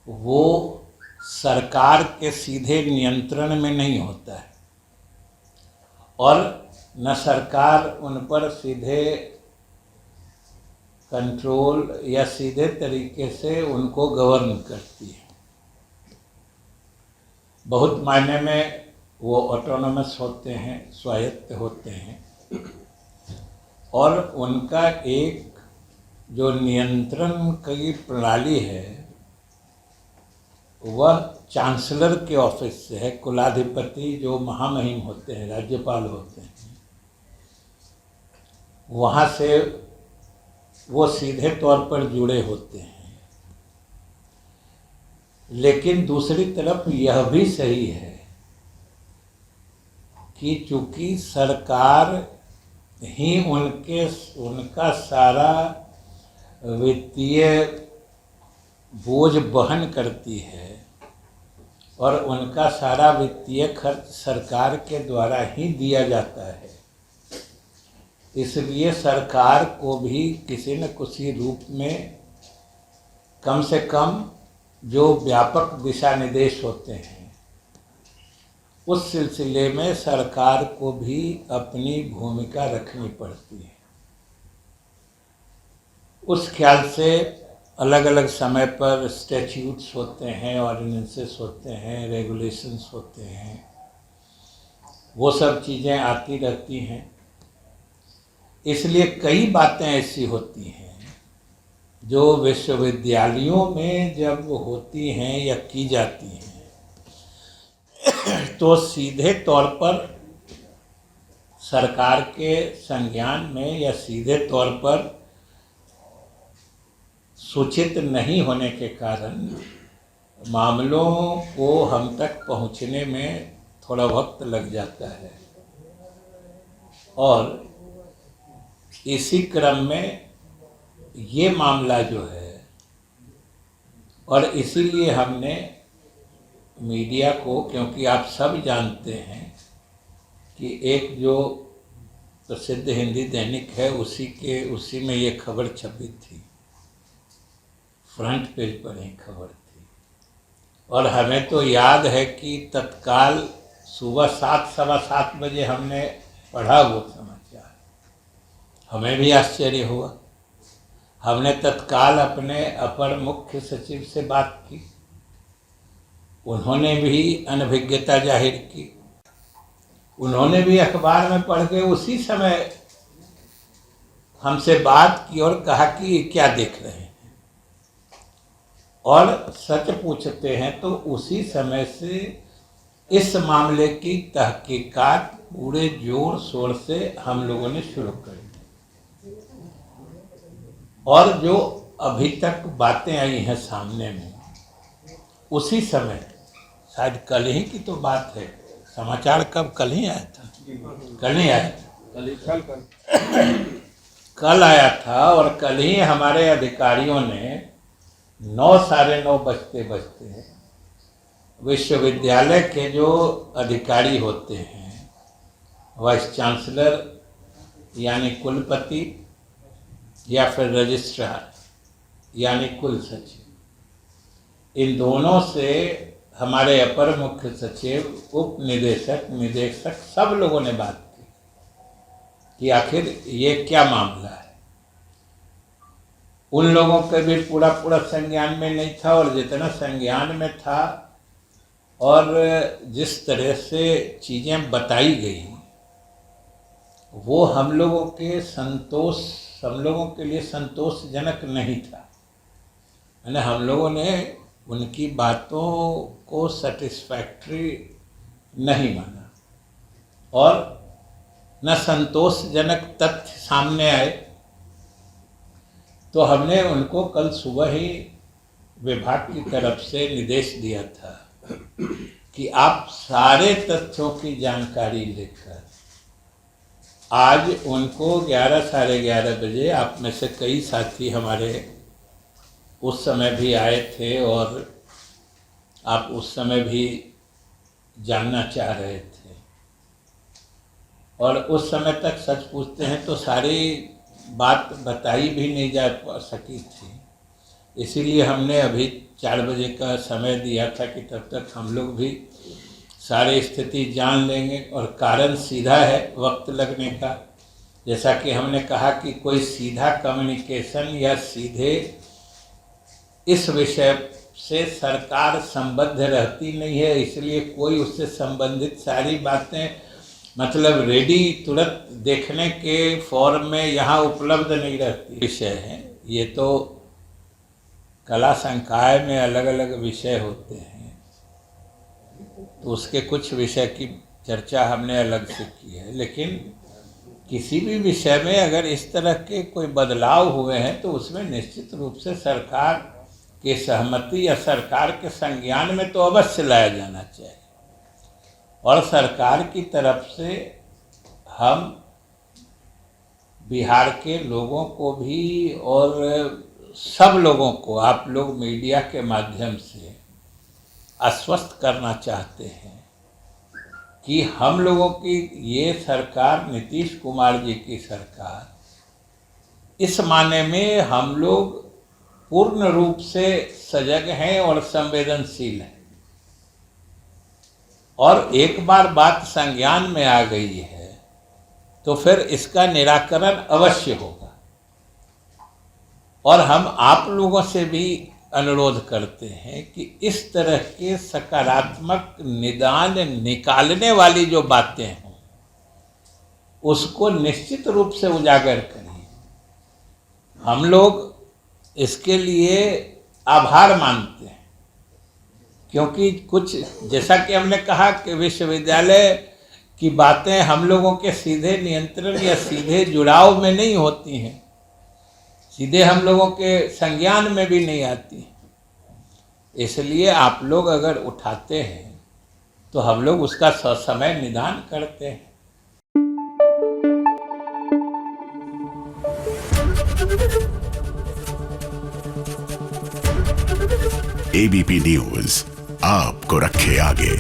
वो सरकार के सीधे नियंत्रण में नहीं होता है और न सरकार उन पर सीधे कंट्रोल या सीधे तरीके से उनको गवर्न करती है। बहुत मायने में वो ऑटोनोमस होते हैं, स्वायत्त होते हैं और उनका एक जो नियंत्रण की प्रणाली है वह चांसलर के ऑफिस से है। कुलाधिपति जो महामहिम होते हैं, राज्यपाल होते हैं, वहाँ से वो सीधे तौर पर जुड़े होते हैं। लेकिन दूसरी तरफ यह भी सही है कि चूंकि सरकार ही उनका सारा वित्तीय बोझ वहन करती है और उनका सारा वित्तीय खर्च सरकार के द्वारा ही दिया जाता है, इसलिए सरकार को भी किसी न किसी रूप में कम से कम जो व्यापक दिशा निर्देश होते हैं उस सिलसिले में सरकार को भी अपनी भूमिका रखनी पड़ती है। उस ख्याल से अलग अलग समय पर स्टैट्यूट्स होते हैं, ऑर्डिनेंसेस होते हैं, रेगुलेशंस होते हैं, वो सब चीज़ें आती रहती हैं। इसलिए कई बातें ऐसी होती हैं जो विश्वविद्यालयों में जब होती हैं या की जाती हैं तो सीधे तौर पर सरकार के संज्ञान में या सीधे तौर पर सूचित नहीं होने के कारण मामलों को हम तक पहुंचने में थोड़ा वक्त लग जाता है और इसी क्रम में ये मामला जो है, और इसीलिए हमने मीडिया को, क्योंकि आप सब जानते हैं कि एक जो प्रसिद्ध हिंदी दैनिक है उसी में ये खबर छपी थी, फ्रंट पेज पर ही खबर थी और हमें तो याद है कि तत्काल सुबह 7 सवा 7 बजे हमने पढ़ा वो समाचार। हमें भी आश्चर्य हुआ। हमने तत्काल अपने अपर मुख्य सचिव से बात की, उन्होंने भी अनभिज्ञता जाहिर की। उन्होंने भी अखबार में पढ़ के उसी समय हमसे बात की और कहा कि क्या देख रहे हैं, और सच पूछते हैं तो उसी समय से इस मामले की तहकीकात पूरे जोर शोर से हम लोगों ने शुरू कर दी और जो अभी तक बातें आई हैं सामने में, उसी समय, शायद कल ही की तो बात है, समाचार कब, कल ही आया था, कल ही आया था, कल आया था और कल ही हमारे अधिकारियों ने 9 साढ़े 9 बजते विश्वविद्यालय के जो अधिकारी होते हैं, वाइस चांसलर यानी कुलपति या फिर रजिस्ट्रार यानी कुल सचिव, इन दोनों से हमारे अपर मुख्य सचिव, उप निदेशक, निदेशक सब लोगों ने बात की कि आखिर ये क्या मामला है। उन लोगों के भी पूरा संज्ञान में नहीं था और जितना संज्ञान में था और जिस तरह से चीज़ें बताई गई वो हम लोगों के लिए संतोषजनक नहीं था। यानी हम लोगों ने उनकी बातों को सेटिस्फैक्ट्री नहीं माना और न संतोषजनक तथ्य सामने आए, तो हमने उनको कल सुबह ही विभाग की तरफ से निर्देश दिया था कि आप सारे तथ्यों की जानकारी लेकर आज उनको 11 साढ़े 11 बजे, आप में से कई साथी हमारे उस समय भी आए थे और आप उस समय भी जानना चाह रहे थे और उस समय तक सच पूछते हैं तो सारी बात बताई भी नहीं जा सकी थी। इसीलिए हमने अभी 4 बजे का समय दिया था कि तब तक हम लोग भी सारी स्थिति जान लेंगे, और कारण सीधा है वक्त लगने का। जैसा कि हमने कहा कि कोई सीधा कम्युनिकेशन या सीधे इस विषय से सरकार संबद्ध रहती नहीं है, इसलिए कोई उससे संबंधित सारी बातें मतलब रेडी तुरंत देखने के फॉर्म में यहाँ उपलब्ध नहीं रहती विषय है। ये तो कला संकाय में अलग अलग विषय होते हैं, तो उसके कुछ विषय की चर्चा हमने अलग से की है। लेकिन किसी भी विषय में अगर इस तरह के कोई बदलाव हुए हैं तो उसमें निश्चित रूप से सरकार की सहमति या सरकार के संज्ञान में तो अवश्य लाया जाना चाहिए। और सरकार की तरफ से हम बिहार के लोगों को भी और सब लोगों को आप लोग मीडिया के माध्यम से आश्वस्त करना चाहते हैं कि हम लोगों की ये सरकार, नीतीश कुमार जी की सरकार, इस माने में हम लोग पूर्ण रूप से सजग हैं और संवेदनशील हैं। और एक बार बात संज्ञान में आ गई है तो फिर इसका निराकरण अवश्य होगा। और हम आप लोगों से भी अनुरोध करते हैं कि इस तरह के सकारात्मक निदान निकालने वाली जो बातें हों उसको निश्चित रूप से उजागर करिए। हम लोग इसके लिए आभार मानते हैं, क्योंकि कुछ जैसा कि हमने कहा कि विश्वविद्यालय की बातें हम लोगों के सीधे नियंत्रण या सीधे जुड़ाव में नहीं होती हैं, सीधे हम लोगों के संज्ञान में भी नहीं आती। इसलिए आप लोग अगर उठाते हैं तो हम लोग उसका ससमय निदान करते हैं। एबीपी न्यूज आपको रखे आगे।